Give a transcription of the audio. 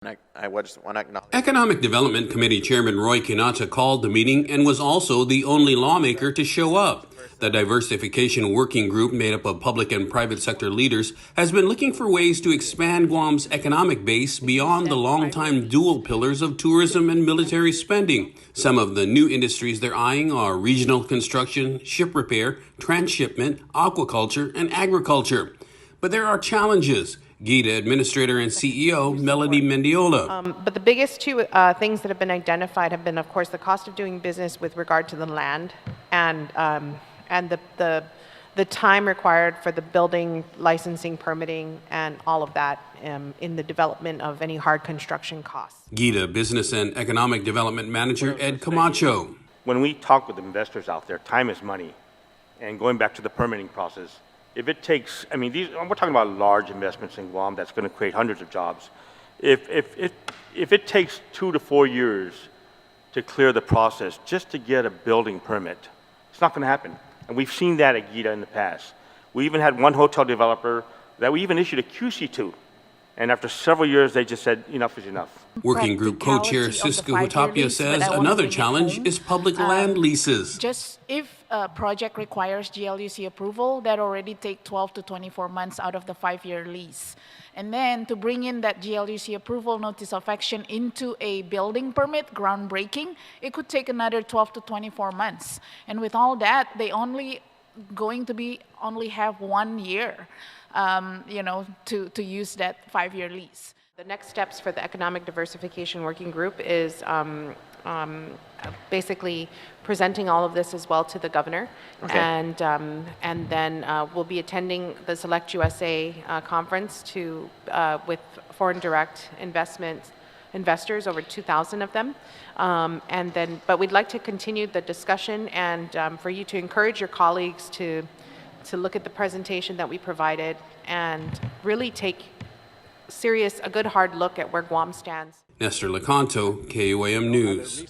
I just want to acknowledge. Economic Development Committee Chairman Roy Kinata called the meeting and was also the only lawmaker to show up. The Diversification Working Group, made up of public and private sector leaders, has been looking for ways to expand Guam's economic base beyond the long-time dual pillars of tourism and military spending. Some of the new industries they're eyeing are regional construction, ship repair, transshipment, aquaculture, and agriculture. But there are challenges. GIDA Administrator and CEO Melody Mendiola. But the biggest two things that have been identified have been, of course, the cost of doing business with regard to the land and the time required for the building, licensing, permitting, and all of that in the development of any hard construction costs. GIDA Business and Economic Development Manager Ed Camacho. When we talk with investors out there, time is money. And going back to the permitting process, if it takes, I mean, we're talking about large investments in Guam that's going to create hundreds of jobs. If it takes 2 to 4 years to clear the process just to get a building permit, it's not going to happen. And we've seen that at GIDA in the past. We even had one hotel developer that we even issued a QC to. And after several years, they just said, enough is enough. Working Group Co-Chair Cisco Hutapia says another challenge is public land leases. Just if a project requires GLUC approval, that already take 12 to 24 months out of the 5-year lease. And then to bring in that GLUC approval notice of action into a building permit, groundbreaking, it could take another 12 to 24 months. And with all that, they only have 1 year. To use that 5-year lease. The next steps for the Economic Diversification Working Group is basically presenting all of this as well to the governor, okay. And then we'll be attending the Select USA conference with foreign direct investors, over 2,000 of them, but we'd like to continue the discussion and for you to encourage your colleagues to look at the presentation that we provided and really take a good hard look at where Guam stands. Nestor Lecanto, KUAM News.